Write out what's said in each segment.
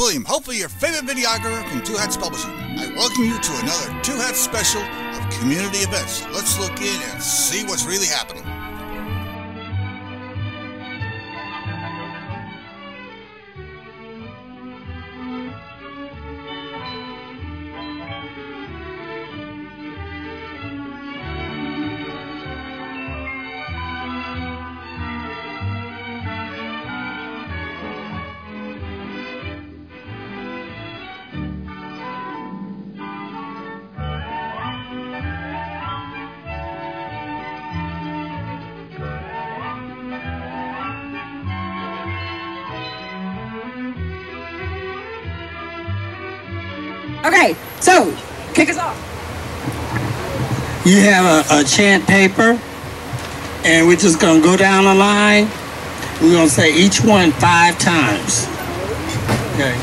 William, hopefully your favorite videographer from Two Hats Publishing. I welcome you to another Two Hats special of community events. Let's look in and see what's really happening. Okay, so kick us off. You have a chant paper, and we're just going to go down the line. We're going to say each one 5 times. Okay.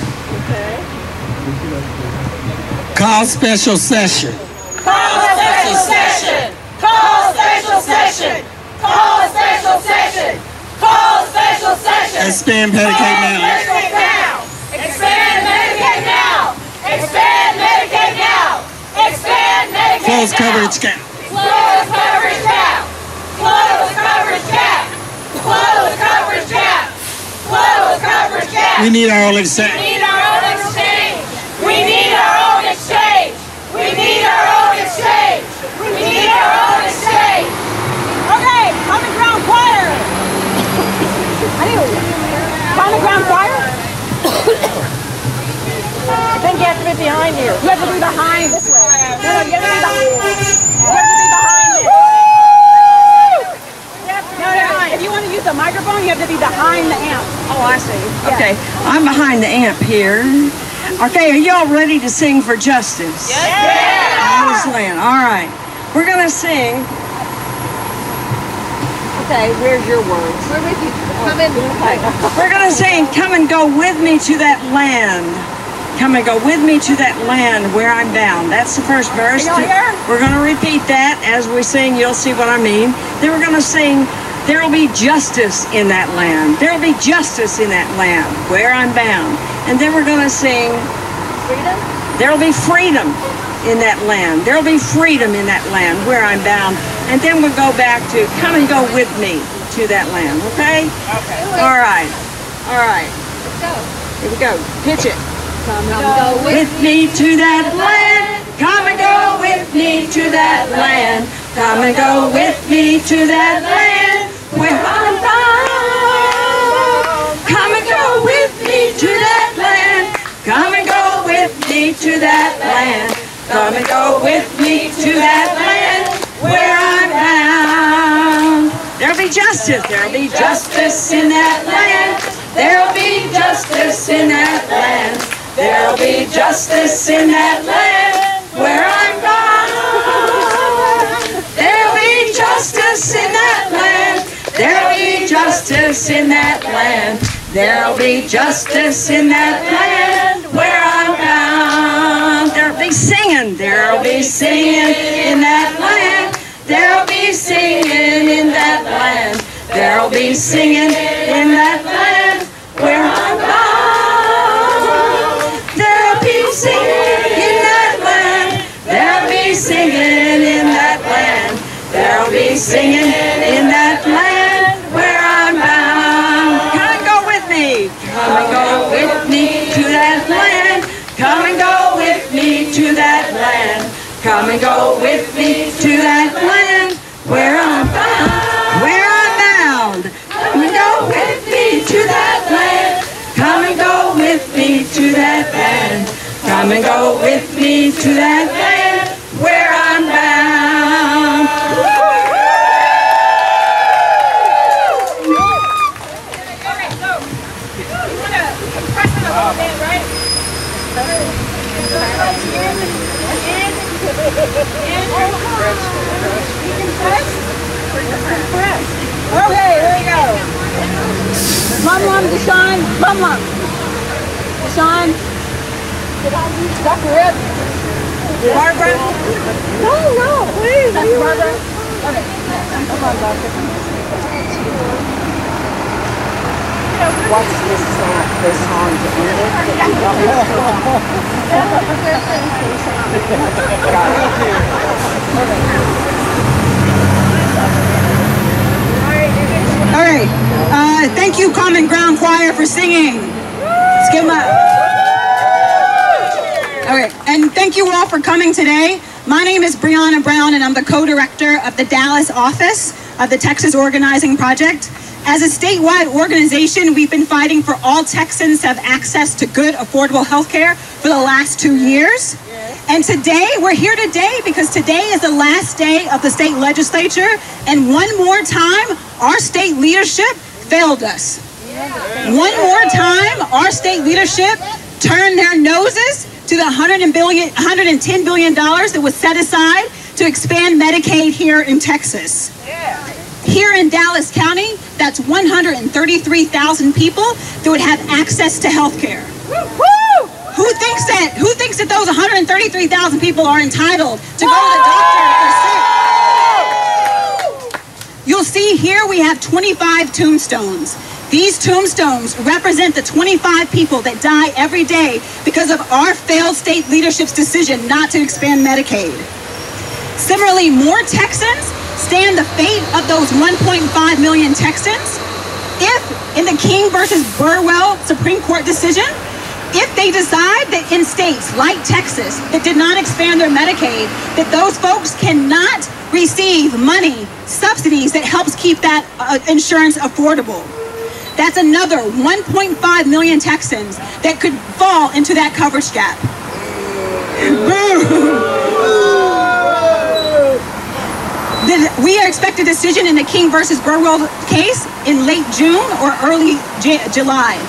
Call special session. Call a special session. Call a special session. Call a special session. Call a special session. Expand Medicaid now. Expand Medicaid now. Expand Medicaid now. Expand Medicaid now. Close coverage gap. Close coverage gap. Close coverage gap. Close coverage gap. Close coverage gap. We need our own exchange. We need our own exchange. We need our own exchange. We need our own exchange. We need our own exchange. Okay, common ground choir. Common ground choir? I think you have to be behind you. You have to be behind this way. No, you have to be behind. You have to be behind it. No, if you want to use the microphone, you have to be behind the amp. Oh, I see. Okay, I'm behind the amp here. Okay, are y'all ready to sing for justice? Yes. All right, we're going to sing. Okay, where's your words? We're with you. Come in. Okay. We're going to sing, come and go with me to that land. Come and go with me to that land where I'm bound. That's the first verse. We're going to repeat that as we sing. You'll see what I mean. Then we're going to sing, there will be justice in that land. There will be justice in that land where I'm bound. And then we're going to sing, Freedom? there will be freedom in that land. There will be freedom in that land where I'm bound. And then we'll go back to, come and go with me to that land. Okay? Okay. All right. All right. Let's go. Here we go. Pitch it. Come and go With me to that land, come and go with me to that land, come and go with me to that land where I'm bound. Come and go with me to that land, come and go with me to that land, come and go with me to that land where I'm bound. There'll be justice, there'll be justice in that land, there'll be justice in that land. There'll be justice in that land where I'm bound. There'll be justice in that land. There'll be justice in that land. There'll be justice in that land where I'm bound. There'll be singing. There'll be singing in that land. There'll be singing in that land. There'll be singing in that land where I'm bound. Singing in that land, there'll be singing in that land, there'll be singing in that land where I'm bound. Come and go with me, come and go with me to that land, come and go with me to that land, come and go with me to that land where I'm bound, where I'm bound. Come and go with me to that land, come and go with me to that land. Come and go with me to that land where I'm bound. Okay, so you want to press it a little bit, right? Okay, here we go. Mum, Deshaun, Mum. Deshaun. Dr. Rip. Barbara? No, please. Dr. Barbara? Okay. Come on, Doctor. What's this song to end All right. Thank you, Common Ground Choir, for singing. Let's give them a... All right. And thank you all for coming today. My name is Brianna Brown, and I'm the co-director of the Dallas office of the Texas Organizing Project. As a statewide organization, we've been fighting for all Texans to have access to good, affordable health care for the last 2 years. And today, we're here today because today is the last day of the state legislature, and one more time, our state leadership failed us. One more time, our state leadership turned their noses to the $110 billion that was set aside to expand Medicaid here in Texas. Here in Dallas County, that's 133,000 people that would have access to health care. Who thinks that those 133,000 people are entitled to go to the doctor if they're sick? You'll see here we have 25 tombstones. These tombstones represent the 25 people that die every day because of our failed state leadership's decision not to expand Medicaid. Similarly, more Texans stand the fate of those 1.5 million Texans if, in the King versus Burwell Supreme Court decision, if they decide that in states like Texas that did not expand their Medicaid, that those folks cannot receive money, subsidies that helps keep that insurance affordable. That's another 1.5 million Texans that could fall into that coverage gap. We expect a decision in the King versus Burwell case in late June or early July.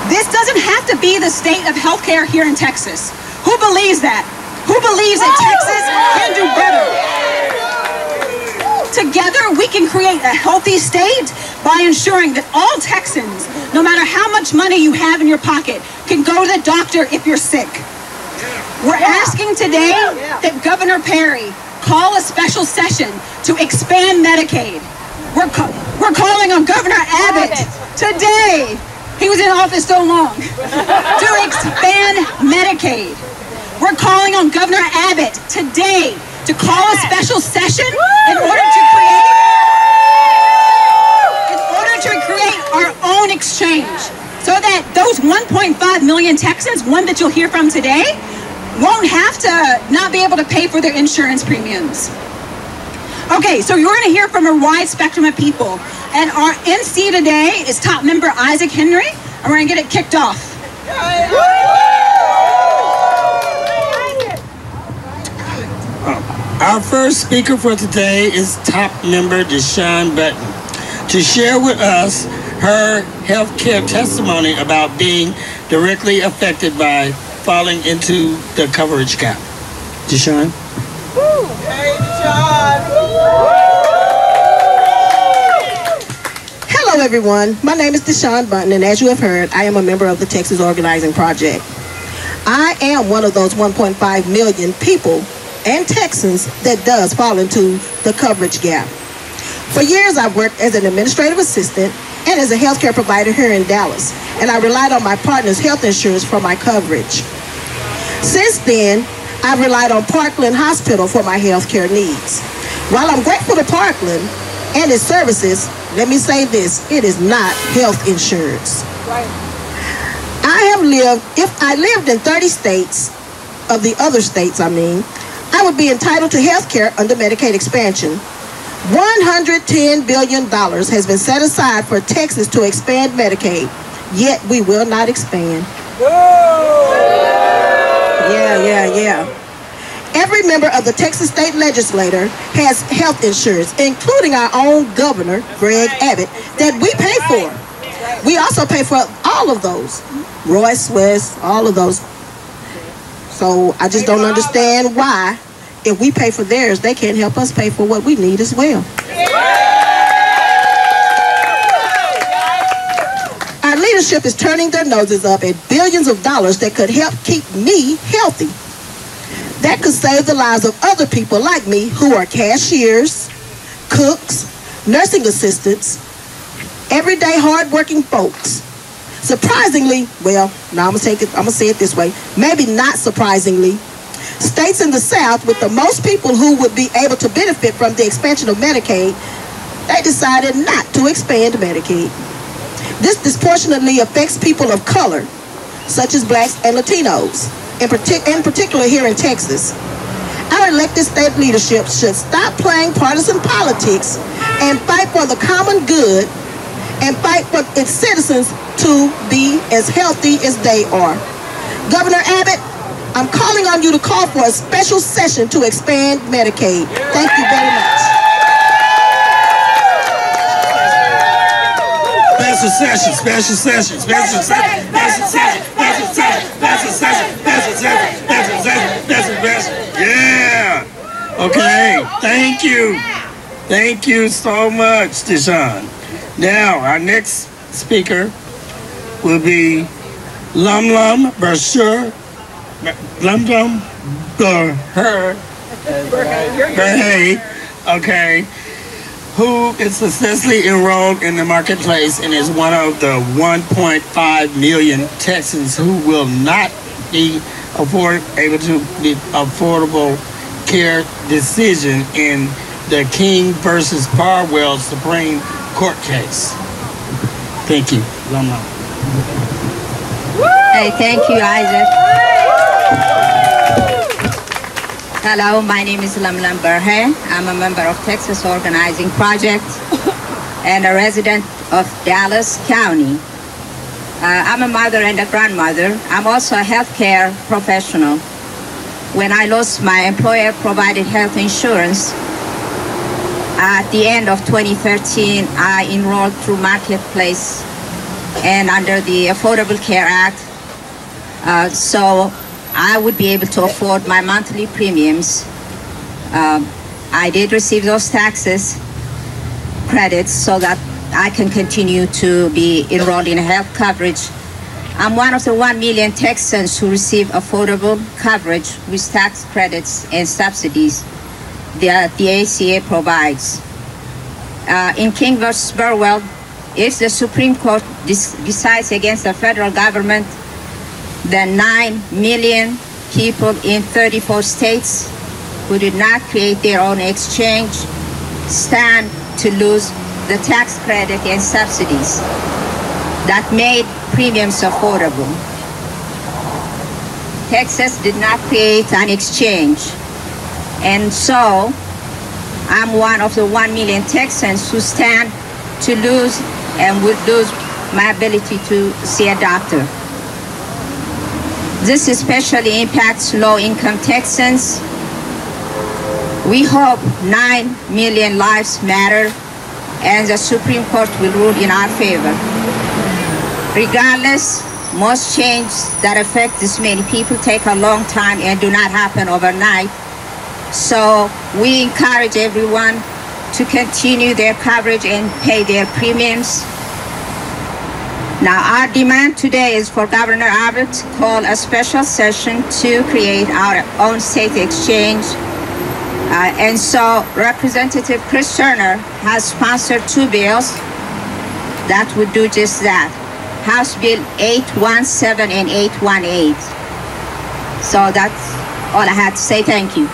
This doesn't have to be the state of healthcare here in Texas. Who believes that? Who believes that Texas can do better? Together, we can create a healthy state by ensuring that all Texans, no matter how much money you have in your pocket, can go to the doctor if you're sick. We're asking today that Governor Perry call a special session to expand Medicaid. We're calling on Governor Abbott today. He was in office so long. To expand Medicaid. We're calling on Governor Abbott today to call a special session in order to create our own exchange so that those 1.5 million Texans, one that you'll hear from today, won't have to not be able to pay for their insurance premiums. Okay, so you're going to hear from a wide spectrum of people. And our MC today is top member Isaac Henry, and we're going to get it kicked off. Our first speaker for today is top member Deshaun Button to share with us her healthcare testimony about being directly affected by falling into the coverage gap. Deshaun? Hey, Deshaun! Hello, everyone. My name is Deshaun Button, and as you have heard, I am a member of the Texas Organizing Project. I am one of those 1.5 million people and Texans that does fall into the coverage gap. For years, I've worked as an administrative assistant and as a healthcare provider here in Dallas, and I relied on my partner's health insurance for my coverage. Since then, I've relied on Parkland Hospital for my healthcare needs. While I'm grateful to Parkland and its services, let me say this, it is not health insurance. Right. If I lived in 30 states, of the other states I would be entitled to health care under Medicaid expansion. $110 billion has been set aside for Texas to expand Medicaid, yet we will not expand. Yeah. Every member of the Texas State Legislature has health insurance, including our own governor, Greg Abbott, that we pay for. We also pay for all of those. Royce, West, all of those. So I just don't understand why, if we pay for theirs, they can't help us pay for what we need as well. Our leadership is turning their noses up at billions of dollars that could help keep me healthy. That could save the lives of other people like me who are cashiers, cooks, nursing assistants, everyday hardworking folks. Surprisingly, well, now I'm gonna say it this way, maybe not surprisingly, states in the South with the most people who would be able to benefit from the expansion of Medicaid, they decided not to expand Medicaid. This disproportionately affects people of color, such as blacks and Latinos, in particular here in Texas. Our elected state leadership should stop playing partisan politics and fight for the common good and fight for its citizens to be as healthy as they are. Governor Abbott, I'm calling on you to call for a special session to expand Medicaid. Thank you very much. Special session, special session, special session, special session, special session, special session, special session, special session, special session. Yeah. Okay. Thank you. Thank you so much, Deshaun. Now, our next speaker will be Lumlum Berher, okay, who is successfully enrolled in the marketplace and is one of the 1.5 million Texans who will not be able to be affordable care decision in the King versus Barwell Supreme Court case. Thank you. Hey, thank you, Isaac. Hello, my name is Lumlum Berher. I'm a member of Texas Organizing Project and a resident of Dallas County. I'm a mother and a grandmother. I'm also a healthcare professional. When I lost my employer-provided health insurance, at the end of 2013, I enrolled through Marketplace and under the Affordable Care Act, so I would be able to afford my monthly premiums. I did receive those taxes credits so that I can continue to be enrolled in health coverage. I'm one of the 1 million Texans who receive affordable coverage with tax credits and subsidies that the ACA provides. In King versus Burwell, if the Supreme Court decides against the federal government, the 9 million people in 34 states who did not create their own exchange stand to lose the tax credit and subsidies that made premiums affordable. Texas did not create an exchange, and so I'm one of the 1 million Texans who stand to lose and would lose my ability to see a doctor. This especially impacts low-income Texans. We hope 9 million lives matter and the Supreme Court will rule in our favor. Regardless, most changes that affect this many people take a long time and do not happen overnight. So we encourage everyone to continue their coverage and pay their premiums. Now, our demand today is for Governor Abbott to call a special session to create our own state exchange. And so Representative Chris Turner has sponsored 2 bills that would do just that. House Bill 817 and 818. So that's all I had to say. Thank you.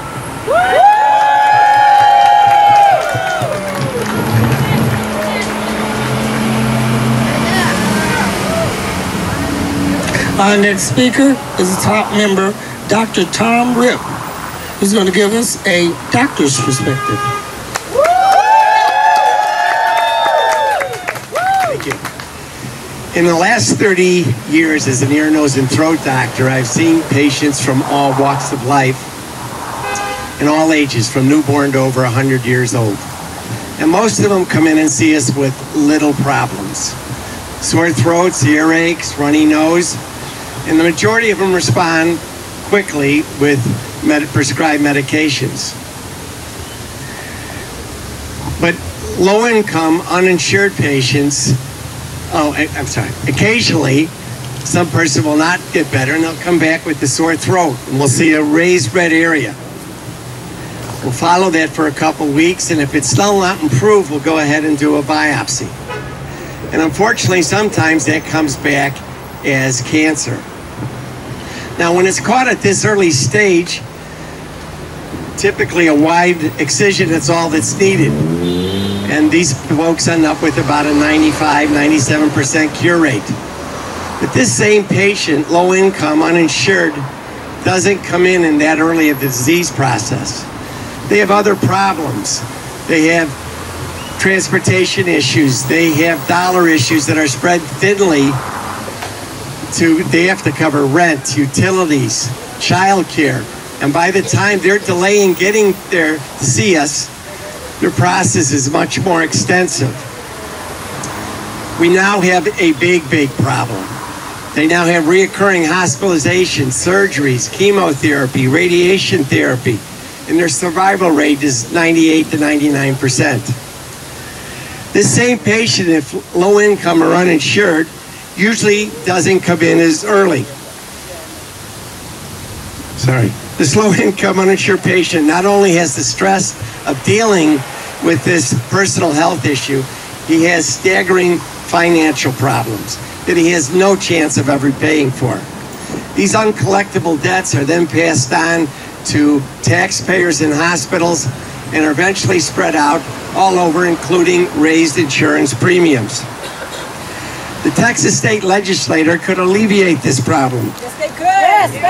Our next speaker is a top member, Dr. Tom Ripp, who's going to give us a doctor's perspective. Thank you. In the last 30 years as an ear, nose, and throat doctor, I've seen patients from all walks of life and all ages, from newborn to over 100 years old. And most of them come in and see us with little problems. Sore throats, earaches, runny nose, and the majority of them respond quickly with prescribed medications. But low-income, uninsured patients, occasionally some person will not get better and they'll come back with the sore throat and we'll see a raised red area. We'll follow that for a couple weeks, and if it's still not improved, we'll go ahead and do a biopsy. And unfortunately, sometimes that comes back as cancer. Now, when it's caught at this early stage, typically a wide excision is all that's needed. And these folks end up with about a 95-97% cure rate. But this same patient, low income, uninsured, doesn't come in that early of the disease process. They have other problems. They have transportation issues. They have dollar issues that are spread thinly. They have to cover rent, utilities, childcare. And by the time they're delaying getting there to see us, their process is much more extensive. We now have a big problem. They now have reoccurring hospitalizations, surgeries, chemotherapy, radiation therapy, and their survival rate is 98 to 99%. This same patient, if low income or uninsured, usually doesn't come in as early. This low-income uninsured patient not only has the stress of dealing with this personal health issue, he has staggering financial problems that he has no chance of ever paying for. These uncollectible debts are then passed on to taxpayers in hospitals and are eventually spread out all over, including raised insurance premiums. The Texas State Legislature could alleviate this problem. Yes, they could. Yes, they could.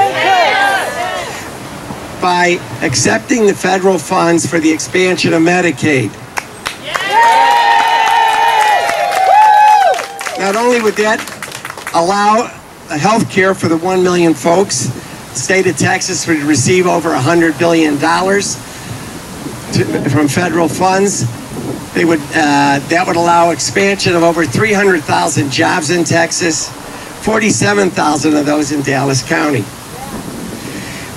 By accepting the federal funds for the expansion of Medicaid. Not only would that allow health care for the 1 million folks, the state of Texas would receive over $100 billion from federal funds. That would allow expansion of over 300,000 jobs in Texas, 47,000 of those in Dallas County.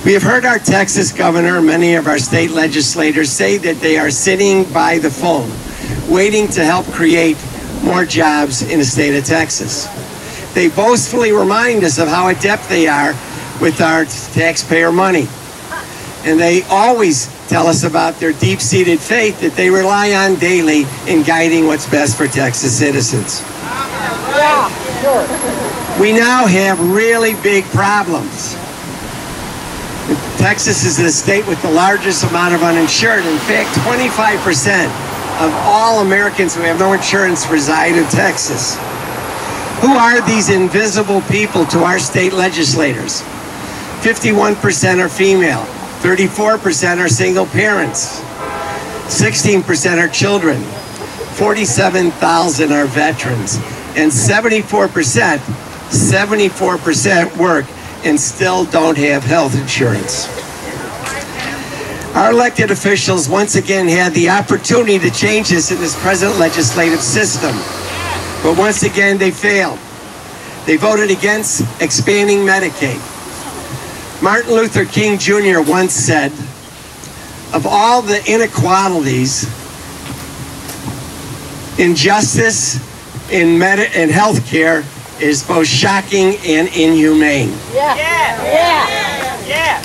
We have heard our Texas governor and many of our state legislators say that they are sitting by the phone, waiting to help create more jobs in the state of Texas. They boastfully remind us of how adept they are with our taxpayer money. And they always tell us about their deep-seated faith that they rely on daily in guiding what's best for Texas citizens. We now have really big problems. Texas is the state with the largest amount of uninsured. In fact, 25% of all Americans who have no insurance reside in Texas. Who are these invisible people to our state legislators? 51% are female, 34% are single parents, 16% are children, 47,000 are veterans, and 74% work and still don't have health insurance. Our elected officials once again had the opportunity to change this in this present legislative system. But once again, they failed. They voted against expanding Medicaid. Martin Luther King Jr. once said, of all the inequalities, injustice in health care is both shocking and inhumane.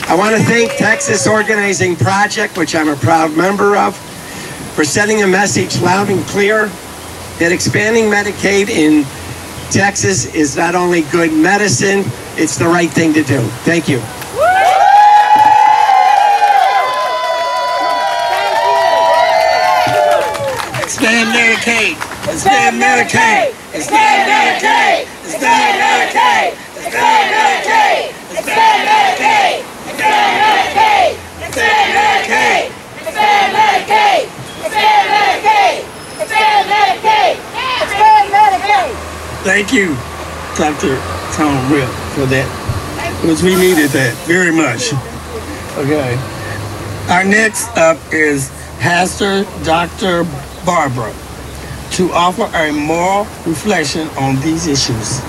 I want to thank Texas Organizing Project, which I'm a proud member of, for sending a message loud and clear that expanding Medicaid in Texas is not only good medicine, it's the right thing to do. Thank you. Expand Medicaid. Expand Medicaid. Expand Medicaid. Expand Medicaid. Expand Medicaid. Expand Medicaid. Expand Medicaid. Expand Medicaid. Expand Medicaid. Expand Medicaid. Expand Medicaid. Expand Medicaid. Thank you, Dr. Tom Rip, for that, because we needed that very much. Okay. Our next up is Pastor Dr. Barbara to offer a moral reflection on these issues.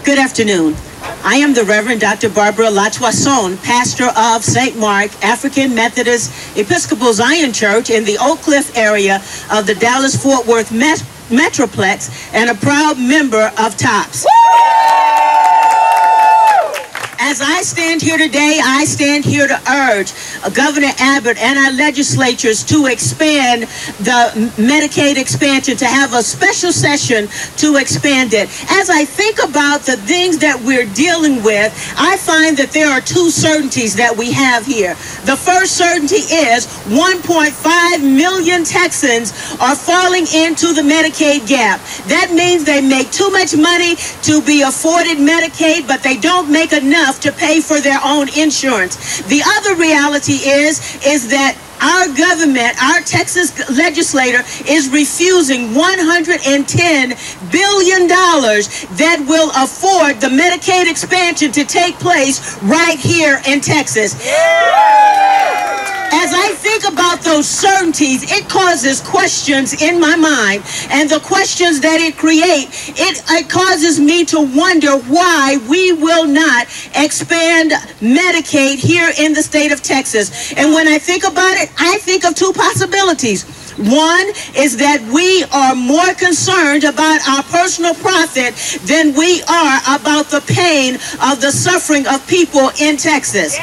Good afternoon. I am the Reverend Dr. Barbara Latuason, pastor of St. Mark African Methodist Episcopal Zion Church in the Oak Cliff area of the Dallas-Fort Worth Metroplex and a proud member of TOPS. As I stand here today, I stand here to urge Governor Abbott and our legislatures to expand the Medicaid expansion, to have a special session to expand it. As I think about the things that we're dealing with, I find that there are two certainties that we have here. The first certainty is 1.5 million Texans are falling into the Medicaid gap. That means they make too much money to be afforded Medicaid, but they don't make enough to pay for their own insurance. The other reality is that our government, our Texas legislator, is refusing $110 billion that will afford the Medicaid expansion to take place right here in Texas. As I think about those certainties, it causes questions in my mind, and the questions that it creates, it causes me to wonder why we will not expand Medicaid here in the state of Texas. And when I think about it, I think of two possibilities. One is that we are more concerned about our personal profit than we are about the pain of the suffering of people in Texas.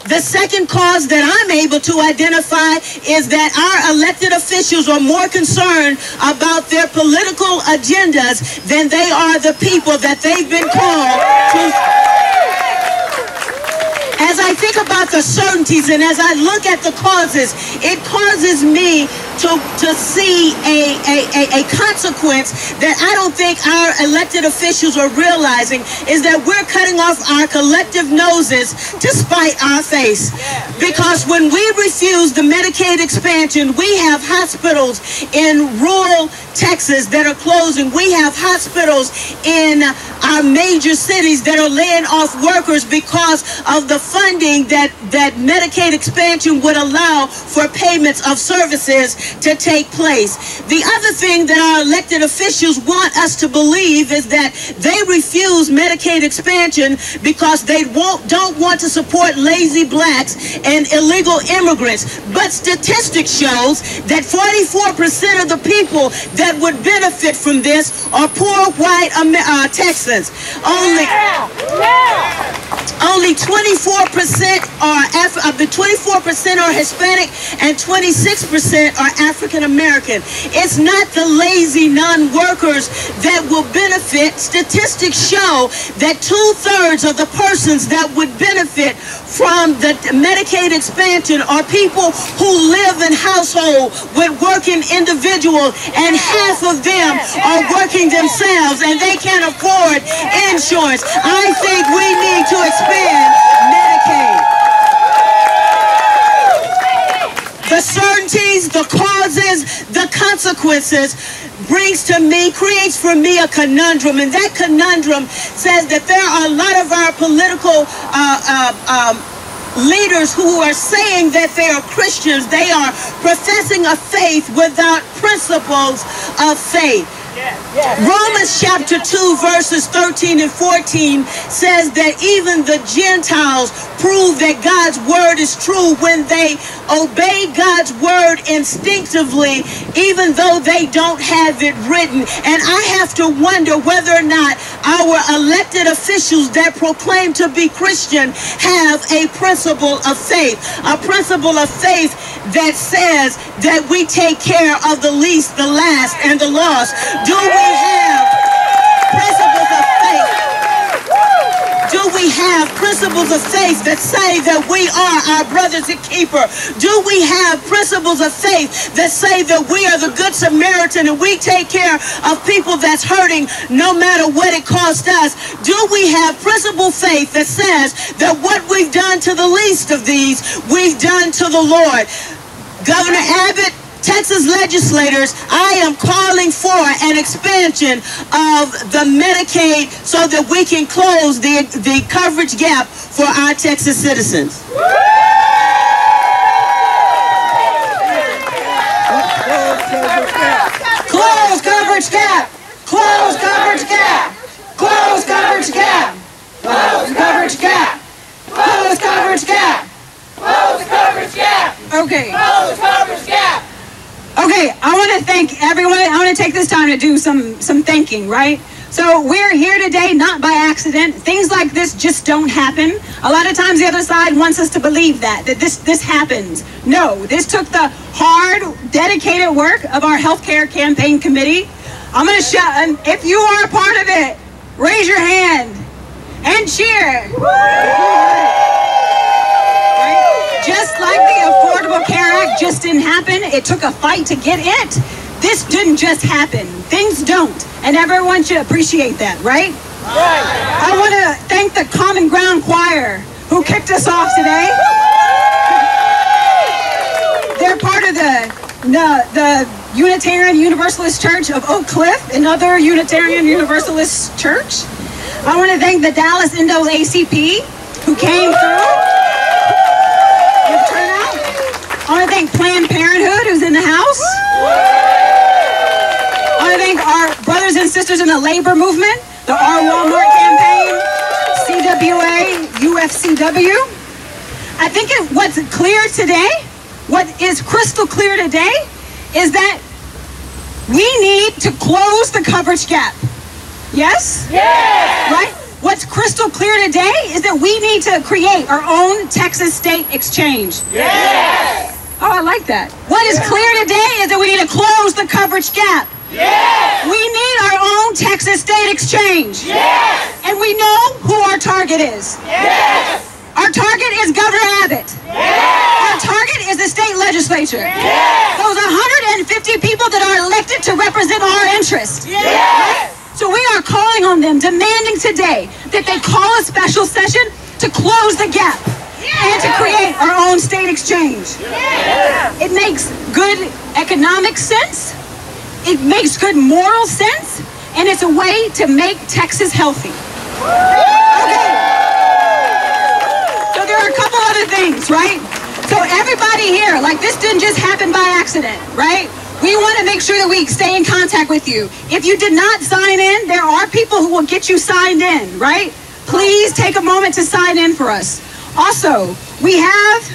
The second cause that I'm able to identify is that our elected officials are more concerned about their political agendas than they are the people that they've been called to. As I think about the certainties and as I look at the causes, it causes me to see a consequence that I don't think our elected officials are realizing, is that we're cutting off our collective noses to spite our face. Because when we refuse the Medicaid expansion, we have hospitals in rural Texas that are closing. We have hospitals in our major cities that are laying off workers because of the funding that Medicaid expansion would allow for payments of services to take place. The other thing that our elected officials want us to believe is that they refuse Medicaid expansion because they don't want to support lazy blacks and illegal immigrants. But statistics shows that 44% of the people that would benefit from this are poor white Texans. Only 24% are Hispanic and 26% are African American. It's not the lazy non-workers that will benefit. Statistics show that 2/3 of the persons that would benefit from the Medicaid expansion are people who live in households with working individuals, and half of them are working themselves and they can't afford insurance. I think we need to expand Medicaid. The certainties, the causes, the consequences creates for me a conundrum, and that conundrum says that there are a lot of our political leaders who are saying that they are Christians. They are professing a faith without principles of faith. Romans chapter 2 verses 13 and 14 says that even the Gentiles prove that God's word is true when they obey God's word instinctively, even though they don't have it written. And I have to wonder whether or not our elected officials that proclaim to be Christian have a principle of faith, a principle of faith that says that we take care of the least, the last, and the lost. Do we have principles of faith? Do we have principles of faith that say that we are our brother's keeper? Do we have principles of faith that say that we are the good Samaritan and we take care of people that's hurting no matter what it costs us? Do we have principle faith that says that what we've done to the least of these, we've done to the Lord? Governor Abbott, Texas legislators, I am calling for an expansion of the Medicaid so that we can close the coverage gap for our Texas citizens. Close coverage gap! Close coverage gap! Close coverage gap! Close coverage gap! Close coverage gap! Close coverage gap! Okay. Close coverage gap! Okay, I want to thank everyone. I want to take this time to do some thanking, right? So we're here today not by accident. Things like this just don't happen. A lot of times the other side wants us to believe that this happens. No, this took the hard, dedicated work of our healthcare campaign committee. I'm going to shout, and if you are a part of it, raise your hand and cheer. Right? Just like the Affordable Care Act just didn't happen, it took a fight to get it. This didn't just happen. Things don't. And everyone should appreciate that, right? I want to thank the Common Ground Choir who kicked us off today. They're part of the Unitarian Universalist Church of Oak Cliff, another Unitarian Universalist church. I want to thank the Dallas NAACP who came through with turnout. I want to thank Planned Parenthood who's in the house. I want to thank our brothers and sisters in the labor movement, the Our Walmart campaign, CWA, UFCW. I think what's clear today, what is crystal clear today, is that we need to close the coverage gap. Yes? Yes! Right? What's crystal clear today is that we need to create our own Texas state exchange. Yes! Oh, I like that. What is clear today is that we need to close the coverage gap. Yes! We need our own Texas state exchange. Yes! And we know who our target is. Yes! Our target is Governor Abbott. Yes! Our target is the state legislature. Yes! Those 150 people that are elected to represent our interests. Yes! Right? So we are calling on them, demanding today that they call a special session to close the gap and to create our own state exchange. Yes! It makes good economic sense. It makes good moral sense, and it's a way to make Texas healthy. Okay. So there are a couple other things, right? So everybody here, like this didn't just happen by accident, right? We want to make sure that we stay in contact with you. If you did not sign in, there are people who will get you signed in, right? Please take a moment to sign in for us. Also, we have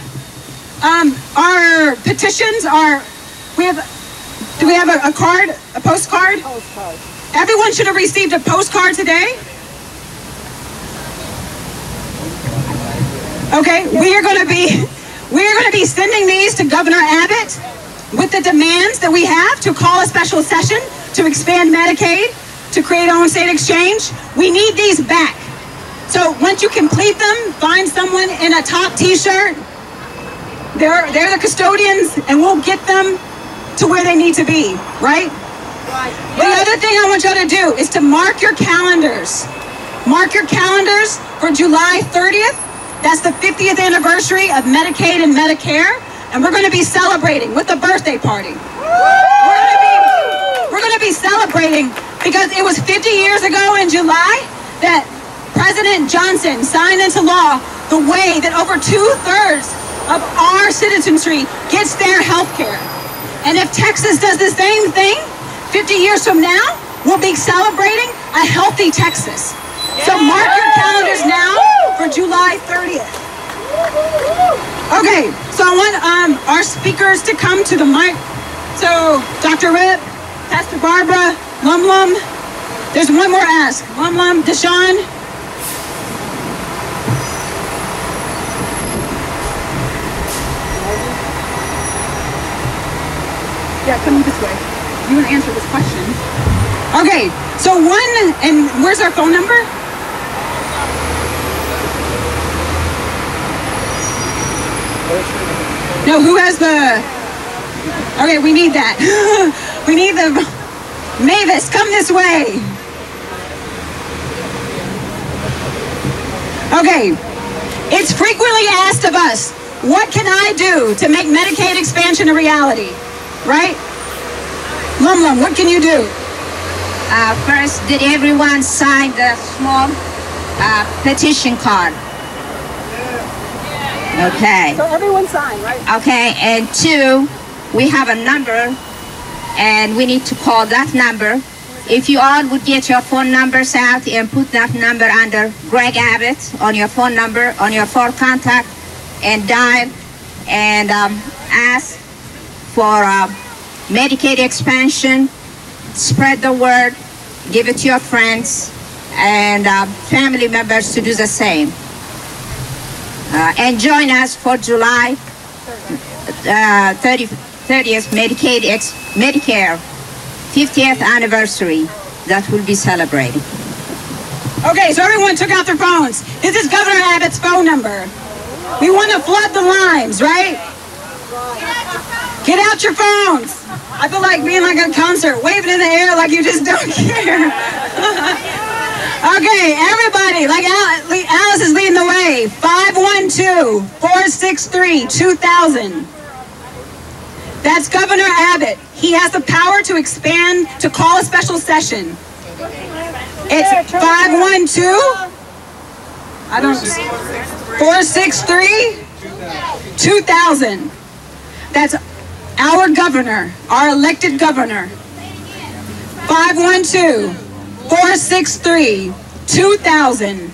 our petitions, do we have a card, a postcard? Postcard. Everyone should have received a postcard today. Okay, we are going to be sending these to Governor Abbott with the demands that we have to call a special session to expand Medicaid, to create our own state exchange. We need these back. So once you complete them, find someone in a top t-shirt. They're the custodians, and we'll get them to where they need to be, right? The other thing I want y'all to do is to mark your calendars. Mark your calendars for July 30th. That's the 50th anniversary of Medicaid and Medicare, and we're going to be celebrating with a birthday party. We're going to be celebrating because it was 50 years ago in July that President Johnson signed into law the way that over 2/3 of our citizenry gets their health care. And if Texas does the same thing, 50 years from now, we'll be celebrating a healthy Texas. So mark your calendars now for July 30th. Okay, so I want our speakers to come to the mic. So Dr. Rip, Pastor Barbara, Lum Lum. There's one more ask. Lum Lum, Deshaun. Yeah, come this way. You want to answer this question. Okay, so and where's our phone number? No, who has okay, we need that. We need the, Mavis, come this way. Okay, it's frequently asked of us, what can I do to make Medicaid expansion a reality? Right? Lum Lum, what can you do? First, did everyone sign the small petition card? Okay. So everyone signed, right? Okay, and 2, we have a number, and we need to call that number. If you all would get your phone numbers out and put that number under Greg Abbott on your phone number, on your phone contact, and dial and ask for Medicaid expansion, spread the word, give it to your friends and family members to do the same. And join us for July 30th Medicare 50th anniversary that we'll be celebrating. Okay, so everyone took out their phones. This is Governor Abbott's phone number. We want to flood the lines, right? Get out your phones. I feel like being like a concert, waving in the air like you just don't care. Okay, everybody, like Alice is leading the way. 512-463-2000. That's Governor Abbott. He has the power to expand, to call a special session. It's 463-2000. That's our governor, our elected governor. 512-463-2000.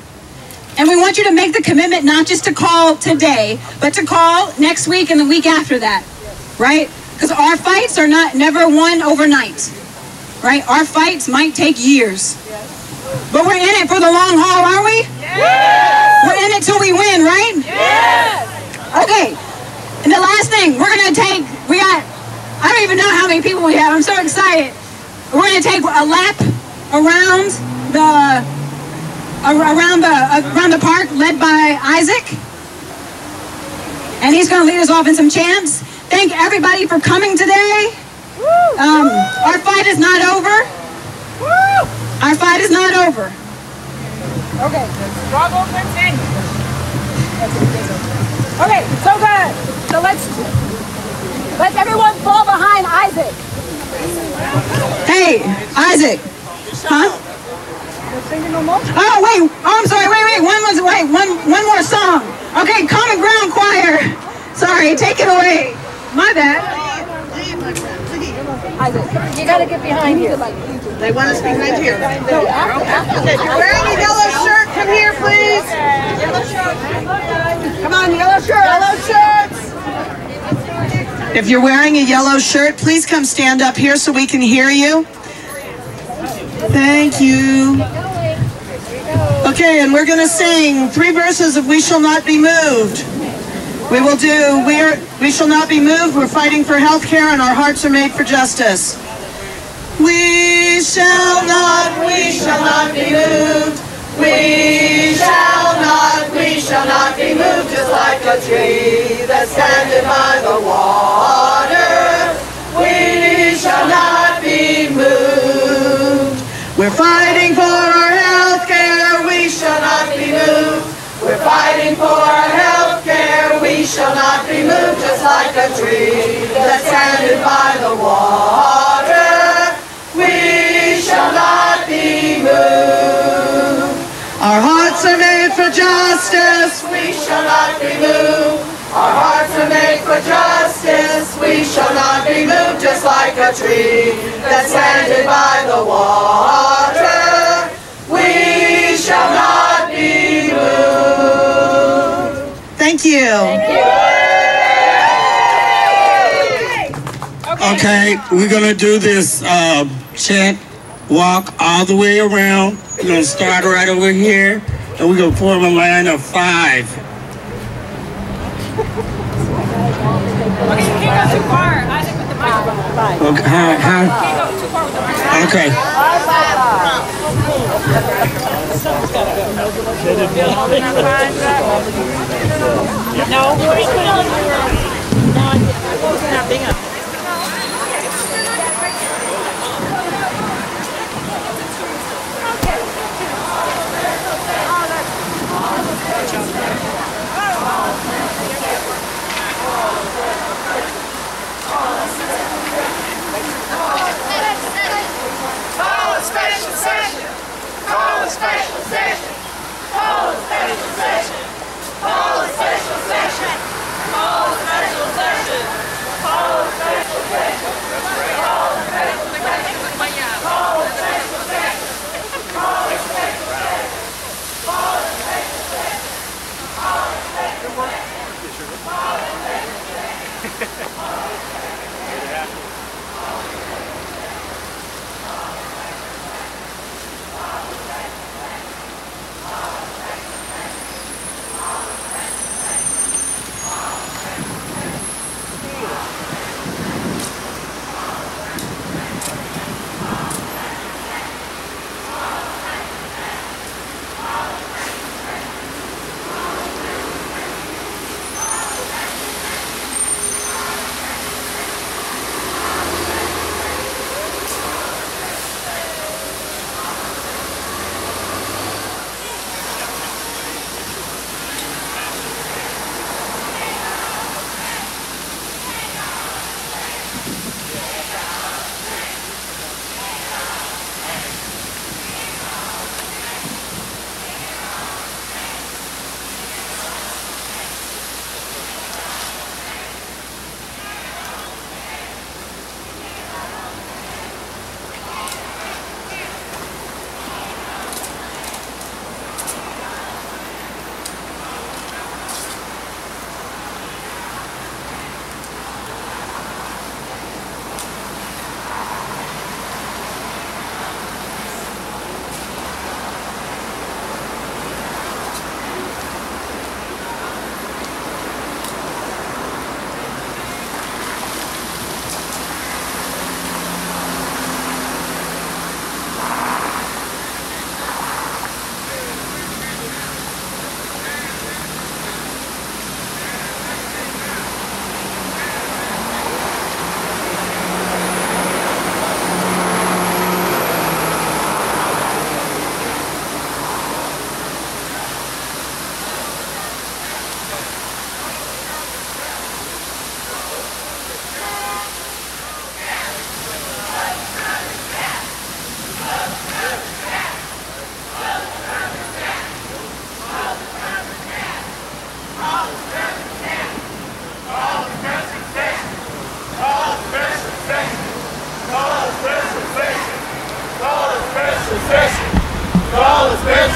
And we want you to make the commitment not just to call today, but to call next week and the week after that, right? Because our fights are never won overnight, right? Our fights might take years. But we're in it for the long haul, aren't we? Yes! We're in it till we win, right? Yes! Okay, and the last thing, we're going to take, I don't even know how many people we have, I'm so excited. We're going to take a lap around the park led by Isaac. And he's going to lead us off in some chants. Thank everybody for coming today. Our fight is not over. Our fight is not over. Okay. Struggle continues. Okay, so good. So let's everyone fall behind Isaac. Hey, Isaac. Huh? Oh, wait. Oh, I'm sorry. Wait. One more song. Okay, Common Ground Choir. Sorry, take it away. My bad. Isaac, you gotta get behind here. They want us behind here. If you're wearing a yellow shirt, come here, please. Yellow shirt. Come on, yellow shirt. Yellow shirts. If you're wearing a yellow shirt, please come stand up here so we can hear you. Thank you. Okay, and we're going to sing 3 verses of We Shall Not Be Moved. We will do We Shall Not Be Moved. We're fighting for health care and our hearts are made for justice. We shall not be moved. We shall not be moved, just like a tree that's standing by the water. We shall not be moved. We're fighting for our health care. We shall not be moved. We're fighting for our health care. We shall not be moved, just like a tree that's standing by the water. We shall not be moved. Our hearts are made for justice. We shall not be moved. Our hearts are made for justice. We shall not be moved, just like a tree that's standing by the water. We shall not be moved. Thank you. Okay, we're gonna do this chant walk all the way around. We're gonna start right over here, and we're gonna form a line of 5. Okay, you can't go too far. Isaac with the microphone. Okay, You can't go too far with the microphone. okay. No, Call a special session.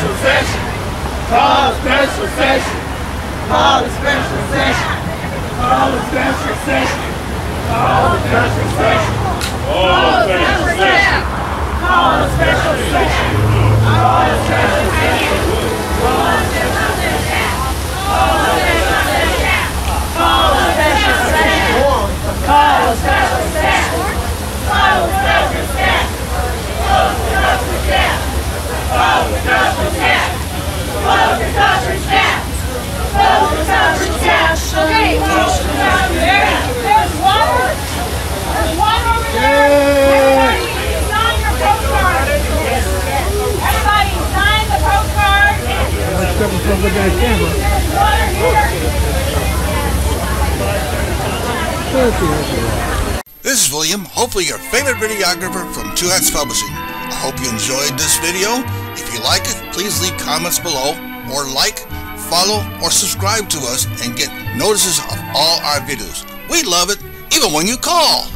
special session. Call a special session. Call a special session. Call a special session. Call a special session. Call a special session. Call a special session. Call a special session. Call a special session. Call a special session. Call a special session. Call a special session. Call a special session. Call a special session. Call a special session. Call a special session. Call a special session. Okay, there's water. There's water over there. Everybody sign your postcard. Everybody sign the postcard. There's water here. This is William, hopefully your favorite videographer from Two Hats Publishing. I hope you enjoyed this video. If you like it, please leave comments below, or like, follow, or subscribe to us and get notices of all our videos. We love it, even when you call.